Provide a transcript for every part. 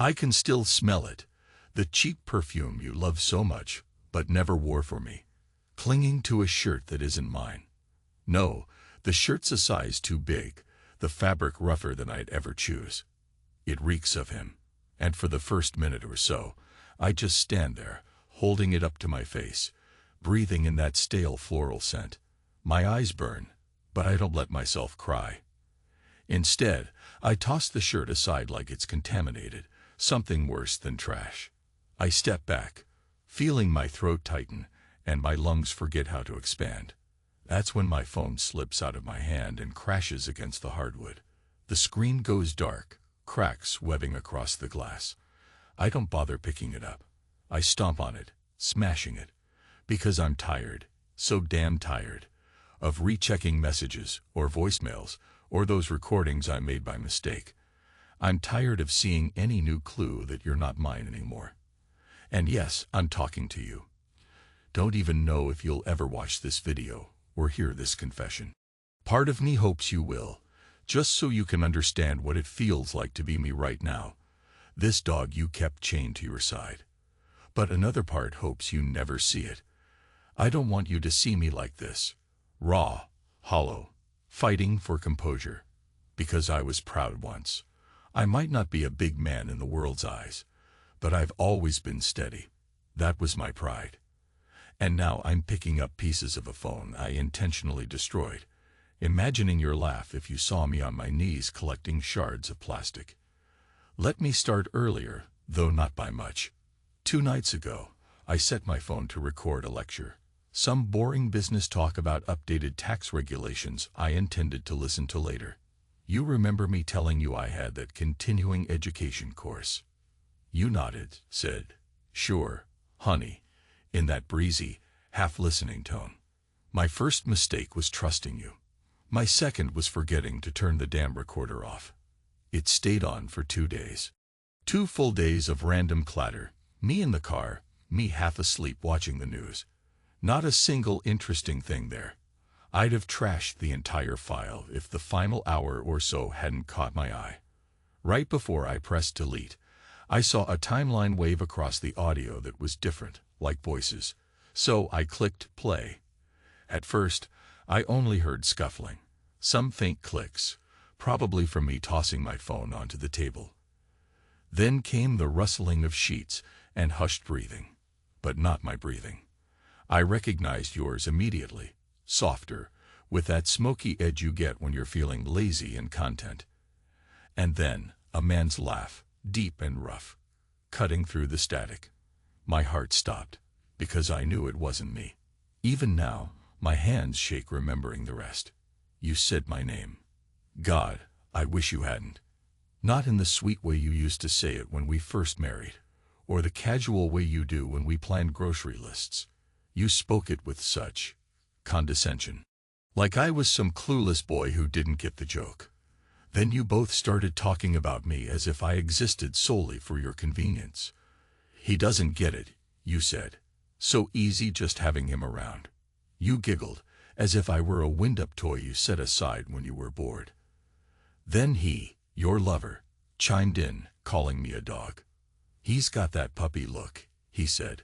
I can still smell it, the cheap perfume you love so much, but never wore for me, clinging to a shirt that isn't mine. No, the shirt's a size too big, the fabric rougher than I'd ever choose. It reeks of him, and for the first minute or so, I just stand there, holding it up to my face, breathing in that stale floral scent. My eyes burn, but I don't let myself cry. Instead, I toss the shirt aside like it's contaminated, something worse than trash. I step back, feeling my throat tighten, and my lungs forget how to expand. That's when my phone slips out of my hand and crashes against the hardwood. The screen goes dark, cracks webbing across the glass. I don't bother picking it up. I stomp on it, smashing it, because I'm tired, so damn tired, of rechecking messages or voicemails or those recordings I made by mistake. I'm tired of seeing any new clue that you're not mine anymore. And yes, I'm talking to you. Don't even know if you'll ever watch this video or hear this confession. Part of me hopes you will, just so you can understand what it feels like to be me right now, this dog you kept chained to your side. But another part hopes you never see it. I don't want you to see me like this, raw, hollow, fighting for composure, because I was proud once. I might not be a big man in the world's eyes, but I've always been steady. That was my pride. And now I'm picking up pieces of a phone I intentionally destroyed, imagining your laugh if you saw me on my knees collecting shards of plastic. Let me start earlier, though not by much. 2 nights ago, I set my phone to record a lecture. Some boring business talk about updated tax regulations I intended to listen to later. You remember me telling you I had that continuing education course. You nodded, said, "Sure, honey," in that breezy, half-listening tone. My first mistake was trusting you. My second was forgetting to turn the damn recorder off. It stayed on for 2 days. 2 full days of random clatter, me in the car, me half asleep watching the news. Not a single interesting thing there. I'd have trashed the entire file if the final hour or so hadn't caught my eye. Right before I pressed delete, I saw a timeline wave across the audio that was different, like voices, so I clicked play. At first, I only heard scuffling, some faint clicks, probably from me tossing my phone onto the table. Then came the rustling of sheets and hushed breathing, but not my breathing. I recognized yours immediately, softer, with that smoky edge you get when you're feeling lazy and content. And then, a man's laugh, deep and rough, cutting through the static. My heart stopped, because I knew it wasn't me. Even now, my hands shake remembering the rest. You said my name. God, I wish you hadn't. Not in the sweet way you used to say it when we first married, or the casual way you do when we planned grocery lists. You spoke it with such condescension, like I was some clueless boy who didn't get the joke. Then you both started talking about me as if I existed solely for your convenience. He doesn't get it, you said. So easy just having him around. You giggled, as if I were a wind-up toy you set aside when you were bored. Then he, your lover, chimed in, calling me a dog. He's got that puppy look, he said,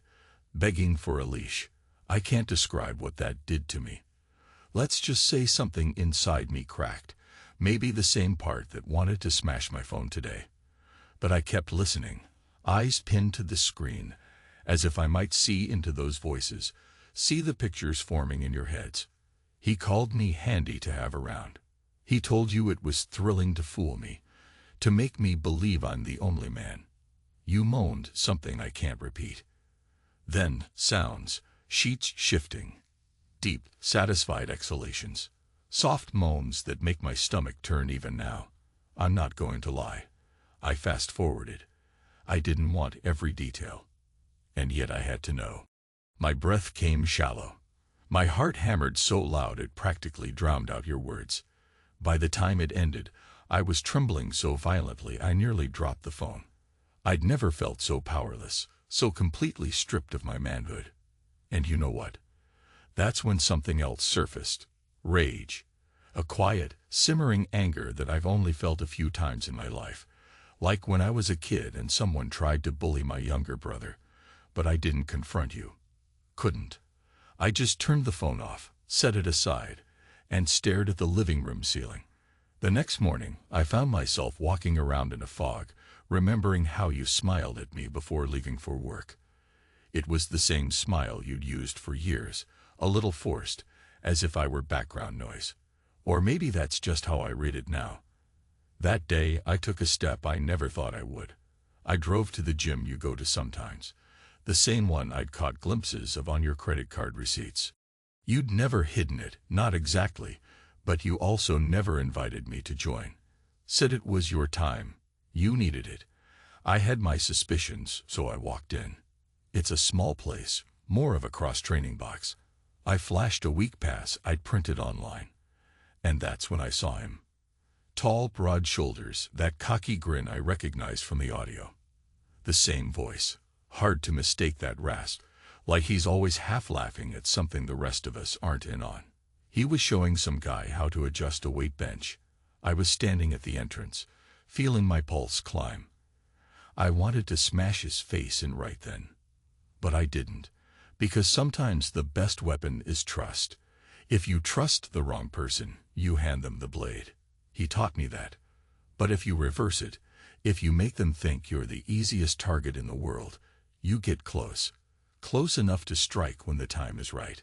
begging for a leash. I can't describe what that did to me. Let's just say something inside me cracked, maybe the same part that wanted to smash my phone today. But I kept listening, eyes pinned to the screen, as if I might see into those voices, see the pictures forming in your heads. He called me handy to have around. He told you it was thrilling to fool me, to make me believe I'm the only man. You moaned something I can't repeat. Then, sounds, sheets shifting, deep, satisfied exhalations, soft moans that make my stomach turn even now. I'm not going to lie. I fast-forwarded. I didn't want every detail. And yet I had to know. My breath came shallow. My heart hammered so loud it practically drowned out your words. By the time it ended, I was trembling so violently I nearly dropped the phone. I'd never felt so powerless, so completely stripped of my manhood. And you know what? That's when something else surfaced. Rage. A quiet, simmering anger that I've only felt a few times in my life. Like when I was a kid and someone tried to bully my younger brother, but I didn't confront you. Couldn't. I just turned the phone off, set it aside, and stared at the living room ceiling. The next morning, I found myself walking around in a fog, remembering how you smiled at me before leaving for work. It was the same smile you'd used for years, a little forced, as if I were background noise. Or maybe that's just how I read it now. That day, I took a step I never thought I would. I drove to the gym you go to sometimes, the same one I'd caught glimpses of on your credit card receipts. You'd never hidden it, not exactly, but you also never invited me to join. Said it was your time. You needed it. I had my suspicions, so I walked in. It's a small place, more of a cross-training box. I flashed a week pass I'd printed online. And that's when I saw him. Tall, broad shoulders, that cocky grin I recognized from the audio. The same voice. Hard to mistake that rasp, like he's always half laughing at something the rest of us aren't in on. He was showing some guy how to adjust a weight bench. I was standing at the entrance, feeling my pulse climb. I wanted to smash his face in right then. But I didn't, because sometimes the best weapon is trust. If you trust the wrong person, you hand them the blade. He taught me that. But if you reverse it, if you make them think you're the easiest target in the world, you get close. Close enough to strike when the time is right.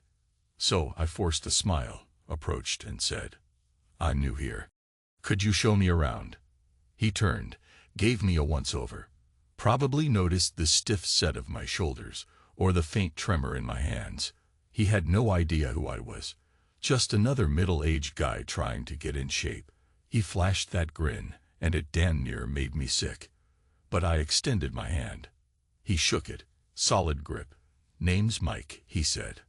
So I forced a smile, approached and said, "I'm new here. Could you show me around?" He turned, gave me a once-over. Probably noticed the stiff set of my shoulders, or the faint tremor in my hands. He had no idea who I was. Just another middle-aged guy trying to get in shape. He flashed that grin, and it damn near made me sick. But I extended my hand. He shook it, solid grip. "Name's Mike," he said.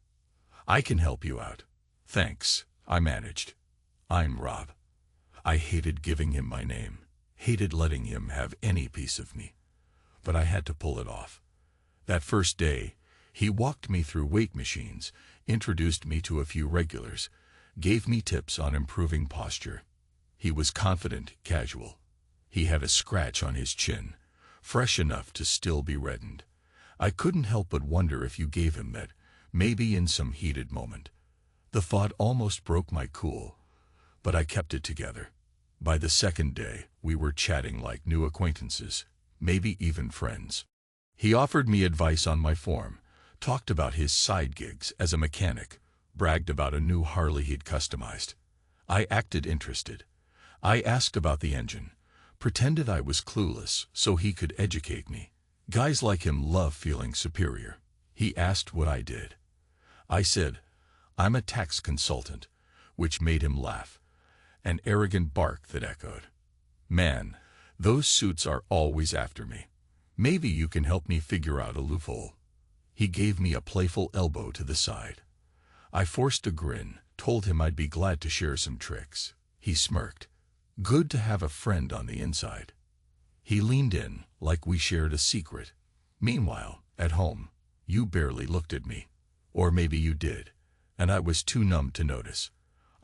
"I can help you out." "Thanks," I managed. "I'm Rob." I hated giving him my name, hated letting him have any piece of me. But I had to pull it off. That first day, he walked me through weight machines, introduced me to a few regulars, gave me tips on improving posture. He was confident, casual. He had a scratch on his chin, fresh enough to still be reddened. I couldn't help but wonder if you gave him that, maybe in some heated moment. The thought almost broke my cool, but I kept it together. By the second day, we were chatting like new acquaintances, maybe even friends. He offered me advice on my form, talked about his side gigs as a mechanic, bragged about a new Harley he'd customized. I acted interested. I asked about the engine, pretended I was clueless so he could educate me. Guys like him love feeling superior. He asked what I did. I said, "I'm a tax consultant," which made him laugh. An arrogant bark that echoed. "Man, those suits are always after me. Maybe you can help me figure out a loophole." He gave me a playful elbow to the side. I forced a grin, told him I'd be glad to share some tricks. He smirked. Good to have a friend on the inside. He leaned in, like we shared a secret. Meanwhile, at home, you barely looked at me. Or maybe you did, and I was too numb to notice.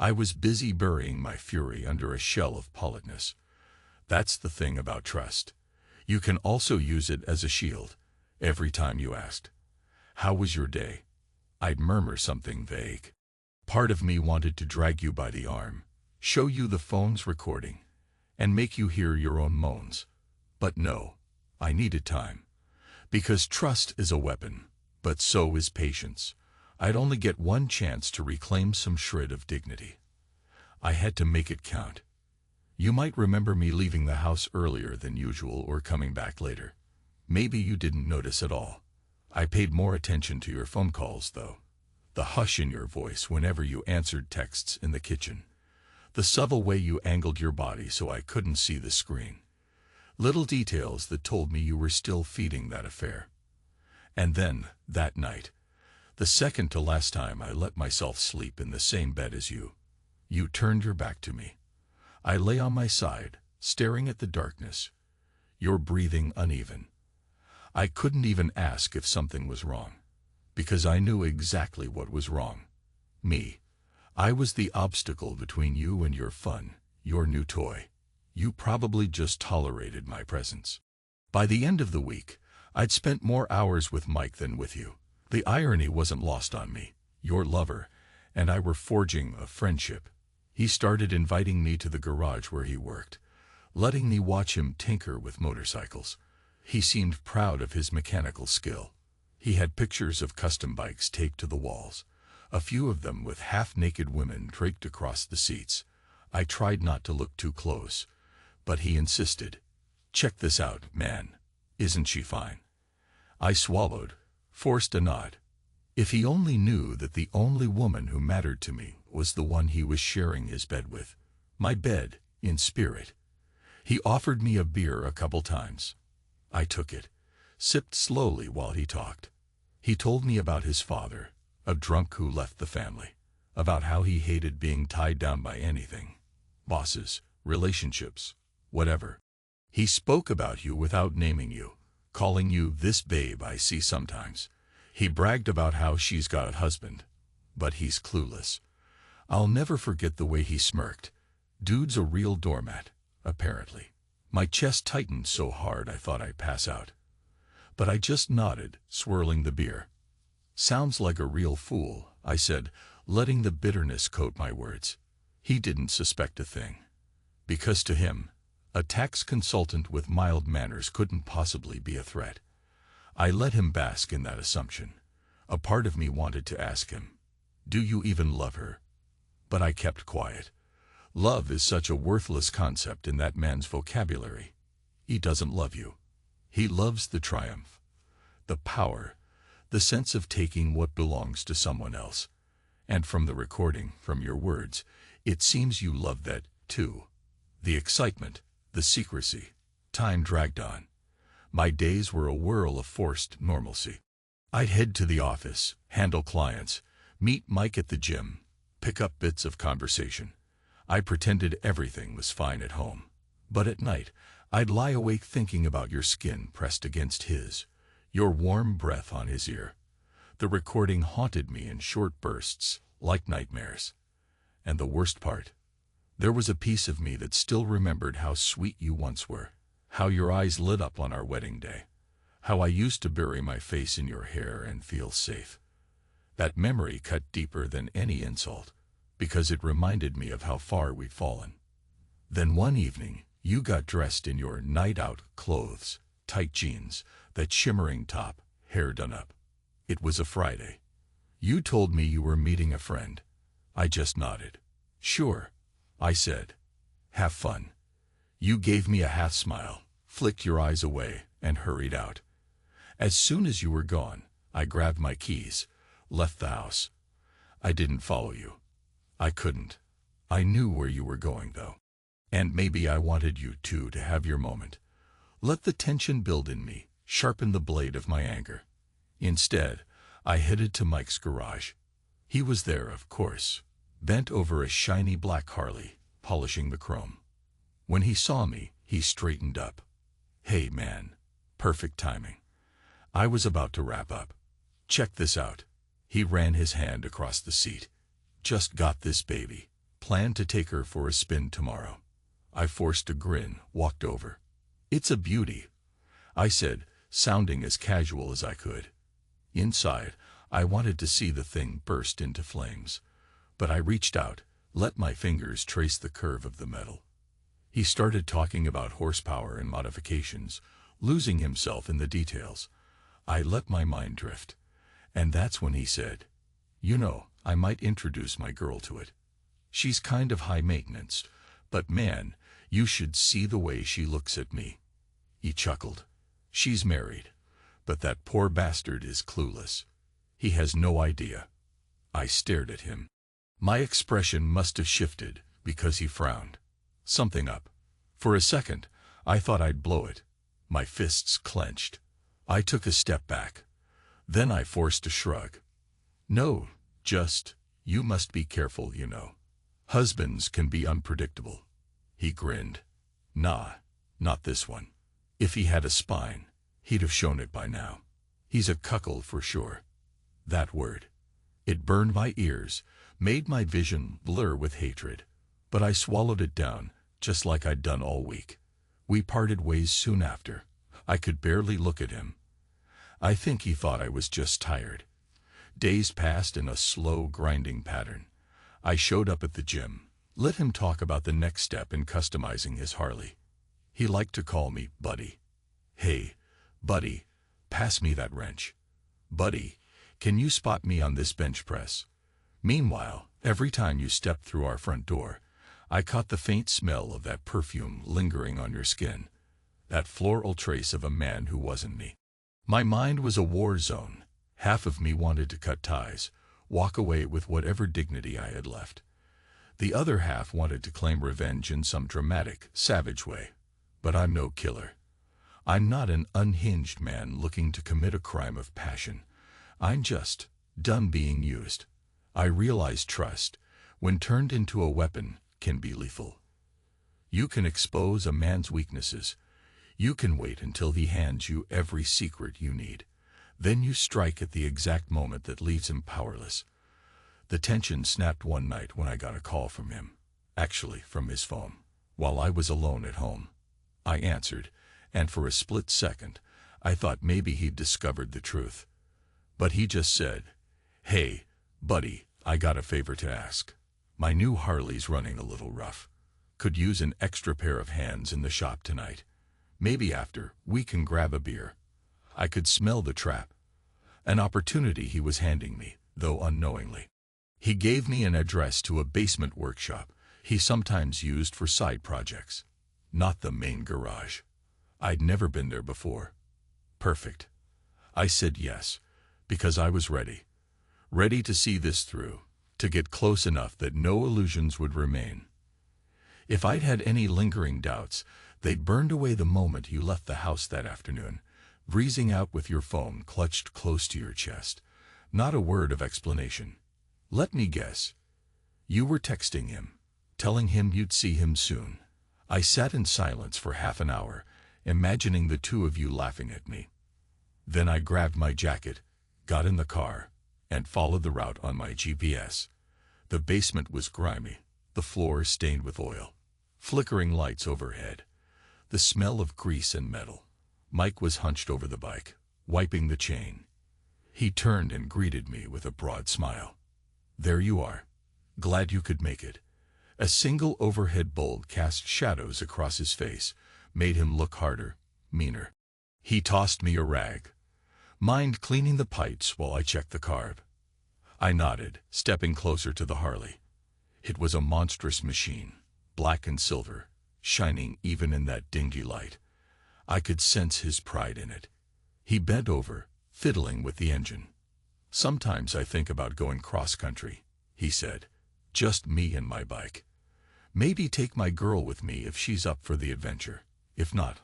I was busy burying my fury under a shell of politeness. That's the thing about trust. You can also use it as a shield. Every time you asked, "How was your day?" I'd murmur something vague. Part of me wanted to drag you by the arm, show you the phone's recording, and make you hear your own moans. But no, I needed time. Because trust is a weapon, but so is patience. I'd only get one chance to reclaim some shred of dignity. I had to make it count. You might remember me leaving the house earlier than usual or coming back later. Maybe you didn't notice at all. I paid more attention to your phone calls, though. The hush in your voice whenever you answered texts in the kitchen. The subtle way you angled your body so I couldn't see the screen. Little details that told me you were still feeding that affair. And then, that night, the second to last time I let myself sleep in the same bed as you, you turned your back to me. I lay on my side, staring at the darkness, your breathing uneven. I couldn't even ask if something was wrong, because I knew exactly what was wrong. Me. I was the obstacle between you and your fun, your new toy. You probably just tolerated my presence. By the end of the week, I'd spent more hours with Mike than with you. The irony wasn't lost on me. Your lover and I were forging a friendship. He started inviting me to the garage where he worked, letting me watch him tinker with motorcycles. He seemed proud of his mechanical skill. He had pictures of custom bikes taped to the walls, a few of them with half-naked women draped across the seats. I tried not to look too close, but he insisted. "Check this out, man. Isn't she fine?" I swallowed, forced a nod. If he only knew that the only woman who mattered to me was the one he was sharing his bed with. My bed, in spirit. He offered me a beer a couple times. I took it, sipped slowly while he talked. He told me about his father, a drunk who left the family, about how he hated being tied down by anything. Bosses, relationships, whatever. He spoke about you without naming you, calling you "this babe I see sometimes." He bragged about how she's got a husband, but he's clueless. I'll never forget the way he smirked. Dude's a real doormat, apparently. My chest tightened so hard I thought I'd pass out. But I just nodded, swirling the beer. "Sounds like a real fool," I said, letting the bitterness coat my words. He didn't suspect a thing. Because to him, a tax consultant with mild manners couldn't possibly be a threat. I let him bask in that assumption. A part of me wanted to ask him, "Do you even love her?" But I kept quiet. Love is such a worthless concept in that man's vocabulary. He doesn't love you. He loves the triumph, the power, the sense of taking what belongs to someone else. And from the recording, from your words, it seems you love that, too. The excitement, the secrecy. Time dragged on. My days were a whirl of forced normalcy. I'd head to the office, handle clients, meet Mike at the gym, pick up bits of conversation. I pretended everything was fine at home. But at night, I'd lie awake thinking about your skin pressed against his, your warm breath on his ear. The recording haunted me in short bursts, like nightmares. And the worst part, there was a piece of me that still remembered how sweet you once were, how your eyes lit up on our wedding day, how I used to bury my face in your hair and feel safe. That memory cut deeper than any insult, because it reminded me of how far we'd fallen. Then one evening, you got dressed in your night-out clothes, tight jeans, that shimmering top, hair done up. It was a Friday. You told me you were meeting a friend. I just nodded. "Sure," I said. "Have fun." You gave me a half-smile, flicked your eyes away, and hurried out. As soon as you were gone, I grabbed my keys, left the house. I didn't follow you. I couldn't. I knew where you were going, though. And maybe I wanted you, too, to have your moment. Let the tension build in me, sharpen the blade of my anger. Instead, I headed to Mike's garage. He was there, of course, bent over a shiny black Harley, polishing the chrome. When he saw me, he straightened up. "Hey, man." Perfect timing. I was about to wrap up. "Check this out." He ran his hand across the seat. "Just got this baby. Plan to take her for a spin tomorrow." I forced a grin, walked over. "It's a beauty," I said, sounding as casual as I could. Inside, I wanted to see the thing burst into flames. But I reached out, let my fingers trace the curve of the metal. He started talking about horsepower and modifications, losing himself in the details. I let my mind drift. And that's when he said, "You know, I might introduce my girl to it. She's kind of high maintenance, but man, you should see the way she looks at me." He chuckled. "She's married, but that poor bastard is clueless. He has no idea." I stared at him. My expression must have shifted, because he frowned. Something up. For a second, I thought I'd blow it. My fists clenched. I took a step back. Then I forced a shrug. "No, just, you must be careful, you know. Husbands can be unpredictable." He grinned. "Nah, not this one. If he had a spine, he'd have shown it by now. He's a cuckold for sure." That word. It burned my ears, made my vision blur with hatred. But I swallowed it down, just like I'd done all week. We parted ways soon after. I could barely look at him. I think he thought I was just tired. Days passed in a slow, grinding pattern. I showed up at the gym, let him talk about the next step in customizing his Harley. He liked to call me Buddy. Hey, Buddy, pass me that wrench. Buddy, can you spot me on this bench press? Meanwhile, every time you stepped through our front door, I caught the faint smell of that perfume lingering on your skin, that floral trace of a man who wasn't me. My mind was a war zone. Half of me wanted to cut ties, walk away with whatever dignity I had left. The other half wanted to claim revenge in some dramatic, savage way. But I'm no killer. I'm not an unhinged man looking to commit a crime of passion. I'm just done being used. I realize trust, when turned into a weapon, can be lethal. You can expose a man's weaknesses. You can wait until he hands you every secret you need. Then you strike at the exact moment that leaves him powerless. The tension snapped one night when I got a call from him, actually from his phone, while I was alone at home. I answered, and for a split second, I thought maybe he'd discovered the truth. But he just said, "Hey, Buddy, I got a favor to ask. My new Harley's running a little rough. Could use an extra pair of hands in the shop tonight. Maybe after, we can grab a beer." I could smell the trap. An opportunity he was handing me, though unknowingly. He gave me an address to a basement workshop he sometimes used for side projects. Not the main garage. I'd never been there before. Perfect. I said yes, because I was ready. Ready to see this through, to get close enough that no illusions would remain. If I'd had any lingering doubts, they'd burned away the moment you left the house that afternoon, breezing out with your phone clutched close to your chest. Not a word of explanation. Let me guess. You were texting him, telling him you'd see him soon. I sat in silence for half an hour, imagining the two of you laughing at me. Then I grabbed my jacket, got in the car, and followed the route on my GPS. The basement was grimy, the floor stained with oil, flickering lights overhead, the smell of grease and metal. Mike was hunched over the bike, wiping the chain. He turned and greeted me with a broad smile. "There you are. Glad you could make it." A single overhead bulb cast shadows across his face, made him look harder, meaner. He tossed me a rag. "Mind cleaning the pipes while I check the carb?" I nodded, stepping closer to the Harley. It was a monstrous machine, black and silver, shining even in that dingy light. I could sense his pride in it. He bent over, fiddling with the engine. "Sometimes I think about going cross-country," he said. "Just me and my bike. Maybe take my girl with me if she's up for the adventure. If not,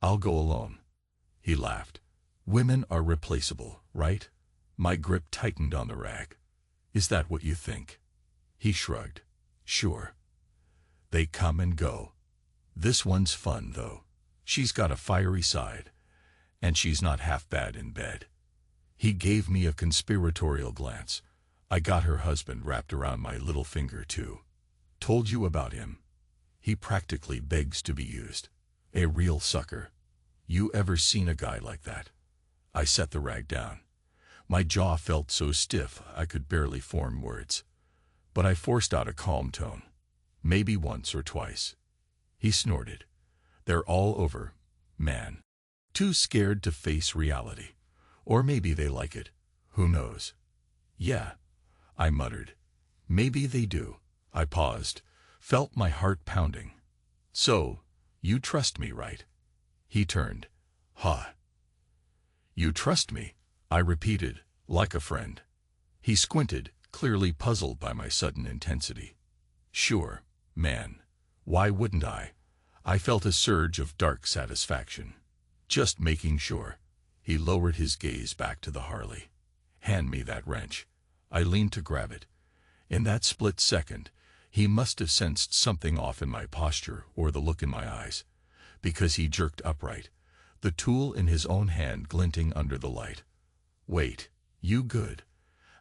I'll go alone." He laughed. "Women are replaceable, right?" My grip tightened on the rag. "Is that what you think?" He shrugged. "Sure. They come and go. This one's fun, though. She's got a fiery side, and she's not half bad in bed." He gave me a conspiratorial glance. "I got her husband wrapped around my little finger, too. Told you about him. He practically begs to be used. A real sucker. You ever seen a guy like that?" I set the rag down. My jaw felt so stiff I could barely form words. But I forced out a calm tone. "Maybe once or twice." He snorted. "They're all over, man. Too scared to face reality. Or maybe they like it. Who knows?" "Yeah," I muttered. "Maybe they do." I paused, felt my heart pounding. "So, you trust me, right?" He turned. "Huh." "You trust me?" I repeated, like a friend. He squinted, clearly puzzled by my sudden intensity. "Sure, man. Why wouldn't I?" I felt a surge of dark satisfaction. "Just making sure." He lowered his gaze back to the Harley. "Hand me that wrench." I leaned to grab it. In that split second, he must have sensed something off in my posture or the look in my eyes, because he jerked upright, the tool in his own hand glinting under the light. "Wait, you good?"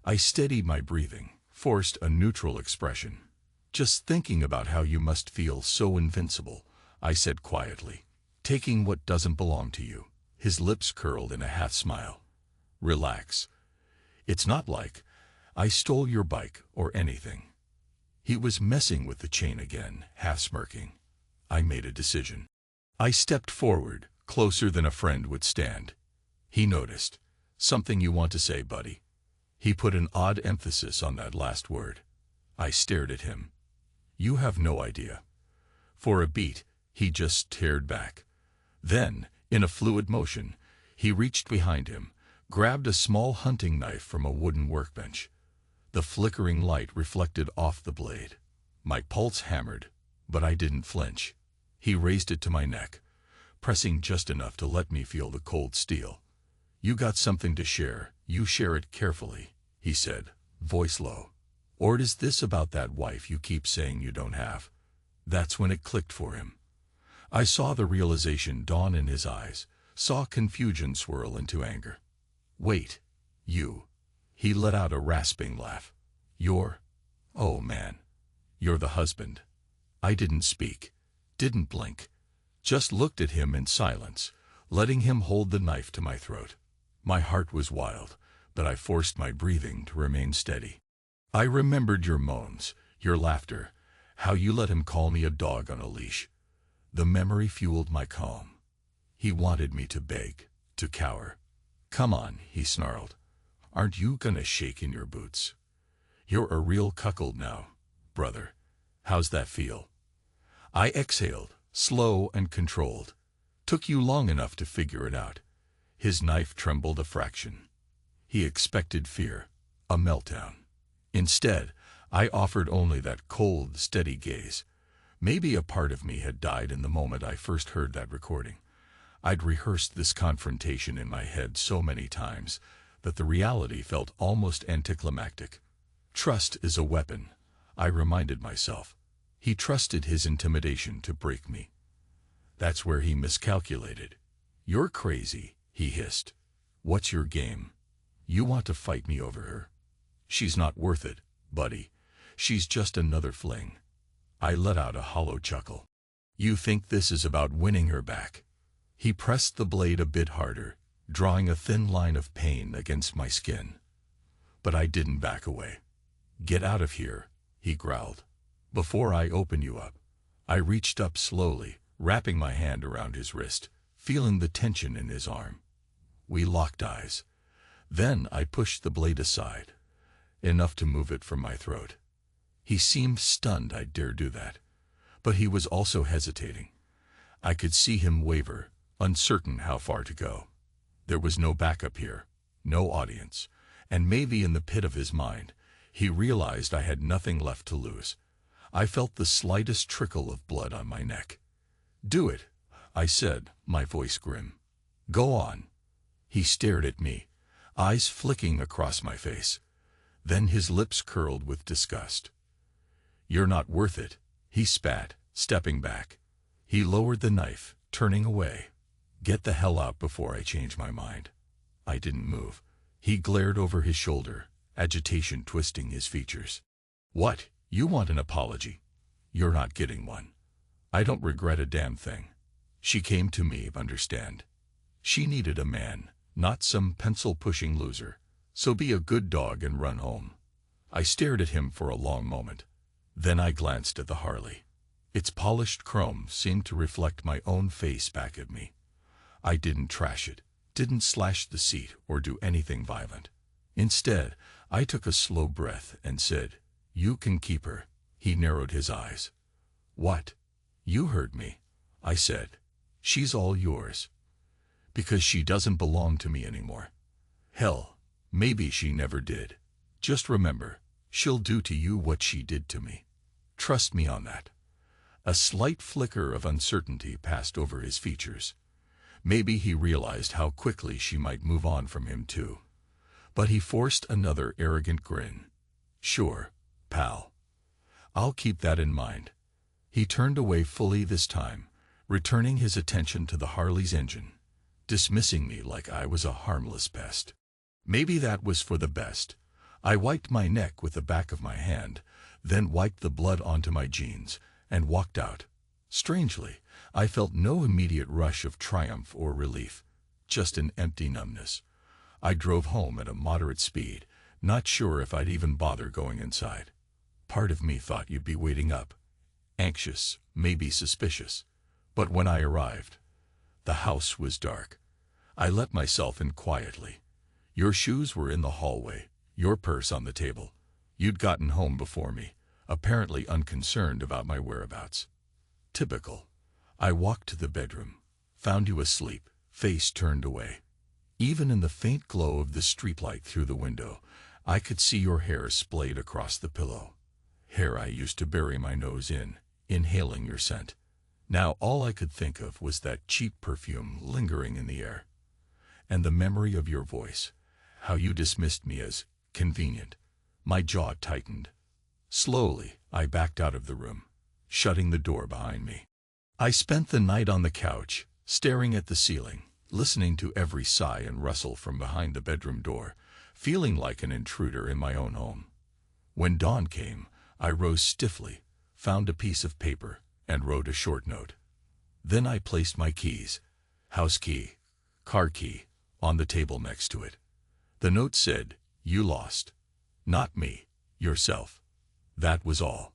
I steadied my breathing, forced a neutral expression. Just thinking about how you must feel so invincible, I said quietly. Taking what doesn't belong to you. His lips curled in a half-smile. Relax. It's not like I stole your bike or anything. He was messing with the chain again, half-smirking. I made a decision. I stepped forward, closer than a friend would stand. He noticed. Something you want to say, buddy? He put an odd emphasis on that last word. I stared at him. You have no idea. For a beat, he just stared back. Then, in a fluid motion, he reached behind him, grabbed a small hunting knife from a wooden workbench. The flickering light reflected off the blade. My pulse hammered, but I didn't flinch. He raised it to my neck, pressing just enough to let me feel the cold steel. You got something to share, you share it carefully, he said, voice low. Or is this about that wife you keep saying you don't have? That's when it clicked for him. I saw the realization dawn in his eyes, saw confusion swirl into anger. Wait, you. He let out a rasping laugh. Oh man. You're the husband. I didn't speak, didn't blink, just looked at him in silence, letting him hold the knife to my throat. My heart was wild, but I forced my breathing to remain steady. I remembered your moans, your laughter, how you let him call me a dog on a leash. The memory fueled my calm. He wanted me to beg, to cower. Come on, he snarled. Aren't you gonna shake in your boots? You're a real cuckold now, brother. How's that feel? I exhaled, slow and controlled. Took you long enough to figure it out. His knife trembled a fraction. He expected fear, a meltdown. Instead, I offered only that cold, steady gaze. Maybe a part of me had died in the moment I first heard that recording. I'd rehearsed this confrontation in my head so many times that the reality felt almost anticlimactic. Trust is a weapon, I reminded myself. He trusted his intimidation to break me. That's where he miscalculated. You're crazy, he hissed. What's your game? You want to fight me over her? She's not worth it, buddy. She's just another fling. I let out a hollow chuckle. You think this is about winning her back? He pressed the blade a bit harder, drawing a thin line of pain against my skin. But I didn't back away. Get out of here, he growled. Before I open you up. I reached up slowly, wrapping my hand around his wrist, feeling the tension in his arm. We locked eyes. Then I pushed the blade aside, enough to move it from my throat. He seemed stunned I dared do that, but he was also hesitating. I could see him waver, uncertain how far to go. There was no backup here, no audience, and maybe in the pit of his mind, he realized I had nothing left to lose. I felt the slightest trickle of blood on my neck. Do it, I said, my voice grim. Go on. He stared at me, eyes flicking across my face. Then his lips curled with disgust. You're not worth it, he spat, stepping back. He lowered the knife, turning away. Get the hell out before I change my mind. I didn't move. He glared over his shoulder, agitation twisting his features. What? You want an apology? You're not getting one. I don't regret a damn thing. She came to me, understand. She needed a man, not some pencil-pushing loser. So be a good dog and run home. I stared at him for a long moment. Then I glanced at the Harley. Its polished chrome seemed to reflect my own face back at me. I didn't trash it, didn't slash the seat or do anything violent. Instead, I took a slow breath and said, You can keep her. He narrowed his eyes. What? You heard me, I said. She's all yours. Because she doesn't belong to me anymore. Hell, maybe she never did. Just remember, she'll do to you what she did to me. Trust me on that. A slight flicker of uncertainty passed over his features. Maybe he realized how quickly she might move on from him too. But he forced another arrogant grin. Sure, pal. I'll keep that in mind. He turned away fully this time, returning his attention to the Harley's engine, dismissing me like I was a harmless pest. Maybe that was for the best. I wiped my neck with the back of my hand, then wiped the blood onto my jeans, and walked out. Strangely, I felt no immediate rush of triumph or relief, just an empty numbness. I drove home at a moderate speed, not sure if I'd even bother going inside. Part of me thought you'd be waiting up, anxious, maybe suspicious. But when I arrived, the house was dark. I let myself in quietly. Your shoes were in the hallway, your purse on the table. You'd gotten home before me, apparently unconcerned about my whereabouts. Typical. I walked to the bedroom, found you asleep, face turned away. Even in the faint glow of the streetlight through the window, I could see your hair splayed across the pillow. Hair I used to bury my nose in, inhaling your scent. Now all I could think of was that cheap perfume lingering in the air. And the memory of your voice, how you dismissed me as convenient. My jaw tightened. Slowly, I backed out of the room, shutting the door behind me. I spent the night on the couch, staring at the ceiling, listening to every sigh and rustle from behind the bedroom door, feeling like an intruder in my own home. When dawn came, I rose stiffly, found a piece of paper, and wrote a short note. Then I placed my keys, house key, car key, on the table next to it. The note said, "You lost. Not me, yourself." That was all.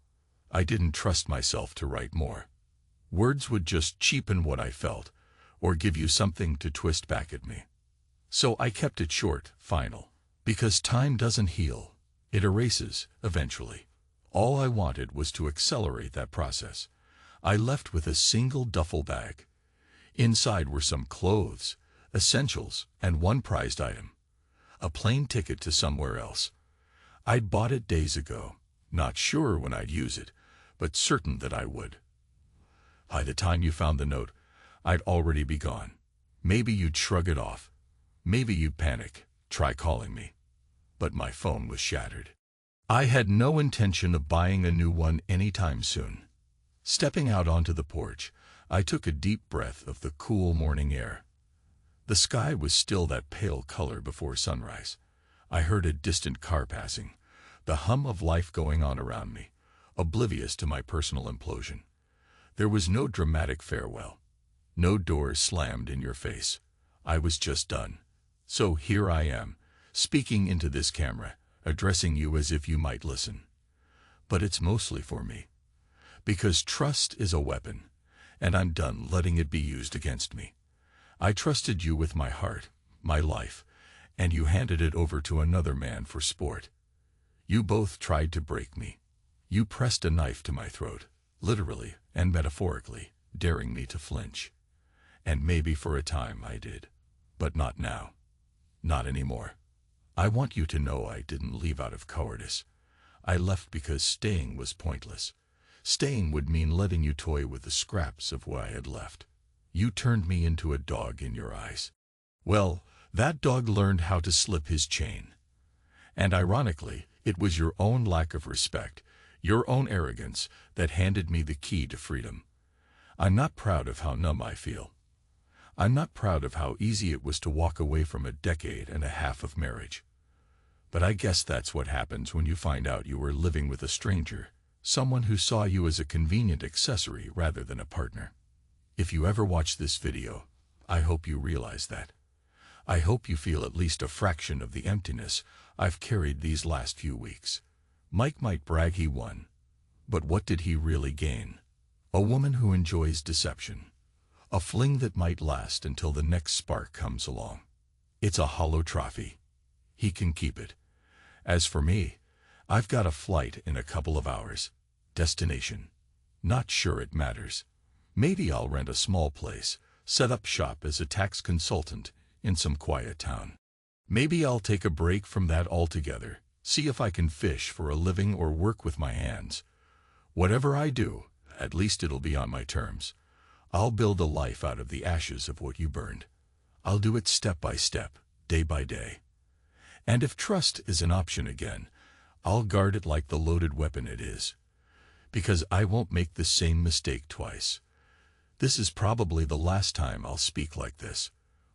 I didn't trust myself to write more. Words would just cheapen what I felt, or give you something to twist back at me. So I kept it short, final, because time doesn't heal. It erases, eventually. All I wanted was to accelerate that process. I left with a single duffel bag. Inside were some clothes, essentials, and one prized item. A plane ticket to somewhere else. I'd bought it days ago, not sure when I'd use it, but certain that I would. By the time you found the note, I'd already be gone. Maybe you'd shrug it off. Maybe you'd panic, try calling me. But my phone was shattered. I had no intention of buying a new one anytime soon. Stepping out onto the porch, I took a deep breath of the cool morning air. The sky was still that pale color before sunrise. I heard a distant car passing, the hum of life going on around me, oblivious to my personal implosion. There was no dramatic farewell. No doors slammed in your face. I was just done. So here I am, speaking into this camera, addressing you as if you might listen. But it's mostly for me. Because trust is a weapon, and I'm done letting it be used against me. I trusted you with my heart, my life, and you handed it over to another man for sport. You both tried to break me. You pressed a knife to my throat, literally and metaphorically, daring me to flinch. And maybe for a time I did. But not now. Not anymore. I want you to know I didn't leave out of cowardice. I left because staying was pointless. Staying would mean letting you toy with the scraps of what I had left. You turned me into a dog in your eyes. Well, that dog learned how to slip his chain. And ironically, it was your own lack of respect, your own arrogance, that handed me the key to freedom. I'm not proud of how numb I feel. I'm not proud of how easy it was to walk away from a decade and a half of marriage. But I guess that's what happens when you find out you were living with a stranger, someone who saw you as a convenient accessory rather than a partner. If you ever watch this video, I hope you realize that. I hope you feel at least a fraction of the emptiness I've carried these last few weeks. Mike might brag he won, but what did he really gain? A woman who enjoys deception. A fling that might last until the next spark comes along. It's a hollow trophy. He can keep it. As for me, I've got a flight in a couple of hours. Destination. Not sure it matters. Maybe I'll rent a small place, set up shop as a tax consultant in some quiet town. Maybe I'll take a break from that altogether, see if I can fish for a living or work with my hands. Whatever I do, at least it'll be on my terms. I'll build a life out of the ashes of what you burned. I'll do it step by step, day by day. And if trust is an option again, I'll guard it like the loaded weapon it is. Because I won't make the same mistake twice. This is probably the last time I'll speak like this.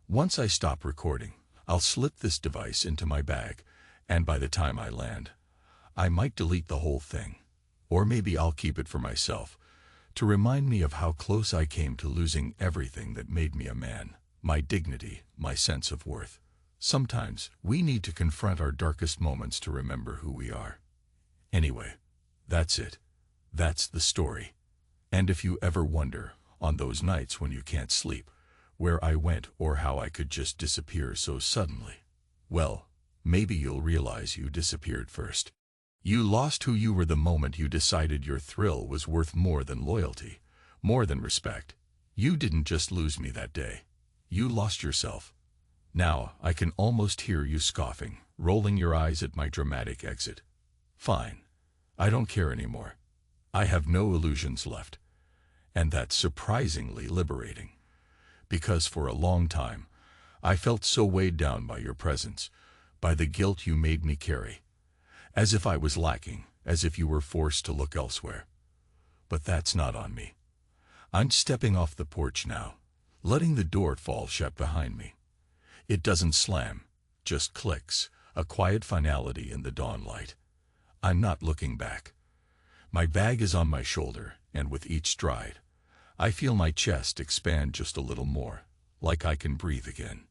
Once I stop recording, I'll slip this device into my bag, and by the time I land, I might delete the whole thing. Or maybe I'll keep it for myself, to remind me of how close I came to losing everything that made me a man, my dignity, my sense of worth. Sometimes we need to confront our darkest moments to remember who we are. Anyway, that's it. That's the story. And if you ever wonder, on those nights when you can't sleep, where I went or how I could just disappear so suddenly, well, maybe you'll realize you disappeared first. You lost who you were the moment you decided your thrill was worth more than loyalty, more than respect. You didn't just lose me that day. You lost yourself. Now I can almost hear you scoffing, rolling your eyes at my dramatic exit. Fine. I don't care anymore. I have no illusions left. And that's surprisingly liberating. Because for a long time, I felt so weighed down by your presence, by the guilt you made me carry. As if I was lacking, as if you were forced to look elsewhere. But that's not on me. I'm stepping off the porch now, letting the door fall shut behind me. It doesn't slam, just clicks, a quiet finality in the dawn light. I'm not looking back. My bag is on my shoulder, and with each stride, I feel my chest expand just a little more, like I can breathe again.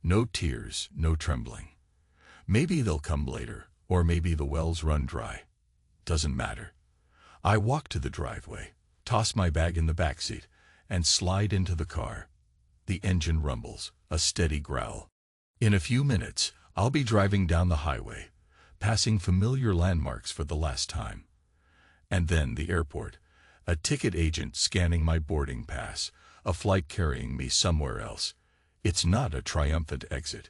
No tears, no trembling. Maybe they'll come later, or maybe the wells run dry. Doesn't matter. I walk to the driveway, toss my bag in the backseat, and slide into the car. The engine rumbles, a steady growl. In a few minutes, I'll be driving down the highway, passing familiar landmarks for the last time. And then the airport, a ticket agent scanning my boarding pass, a flight carrying me somewhere else. It's not a triumphant exit.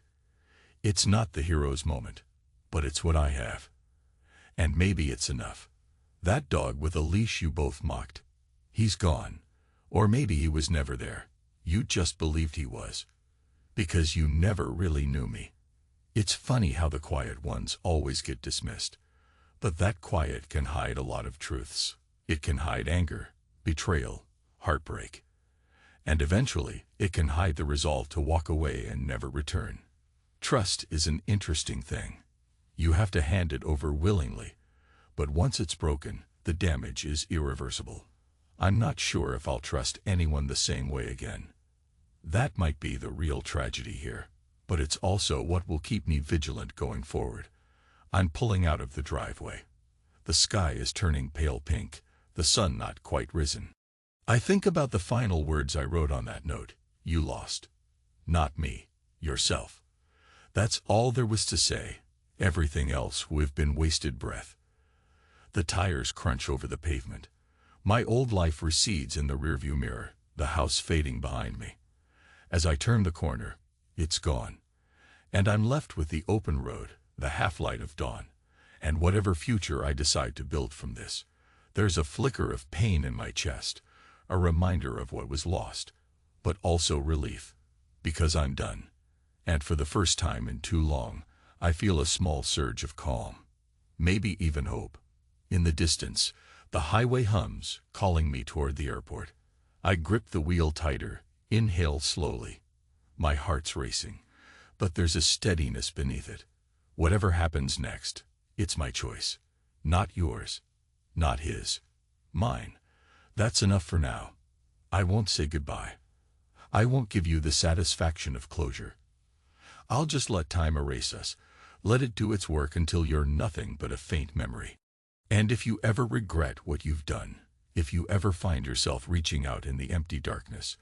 It's not the hero's moment, but it's what I have. And maybe it's enough. That dog with a leash you both mocked, he's gone. Or maybe he was never there. You just believed he was. Because you never really knew me. It's funny how the quiet ones always get dismissed. But that quiet can hide a lot of truths. It can hide anger, betrayal, heartbreak. And eventually, it can hide the resolve to walk away and never return. Trust is an interesting thing. You have to hand it over willingly. But once it's broken, the damage is irreversible. I'm not sure if I'll trust anyone the same way again. That might be the real tragedy here. But it's also what will keep me vigilant going forward. I'm pulling out of the driveway. The sky is turning pale pink, the sun not quite risen. I think about the final words I wrote on that note. You lost. Not me. Yourself. That's all there was to say. Everything else would have been wasted breath. The tires crunch over the pavement. My old life recedes in the rearview mirror, the house fading behind me. As I turn the corner, it's gone. And I'm left with the open road, the half-light of dawn. And whatever future I decide to build from this, there's a flicker of pain in my chest, a reminder of what was lost, but also relief, because I'm done. And for the first time in too long, I feel a small surge of calm, maybe even hope. In the distance, the highway hums, calling me toward the airport. I grip the wheel tighter, inhale slowly. My heart's racing, but there's a steadiness beneath it. Whatever happens next, it's my choice. Not yours. Not his. Mine. That's enough for now. I won't say goodbye. I won't give you the satisfaction of closure. I'll just let time erase us. Let it do its work until you're nothing but a faint memory. And if you ever regret what you've done, if you ever find yourself reaching out in the empty darkness,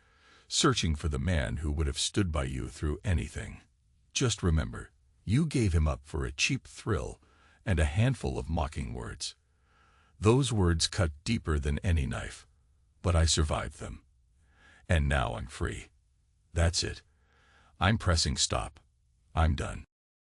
searching for the man who would have stood by you through anything, just remember, you gave him up for a cheap thrill and a handful of mocking words. Those words cut deeper than any knife, but I survived them. And now I'm free. That's it. I'm pressing stop. I'm done.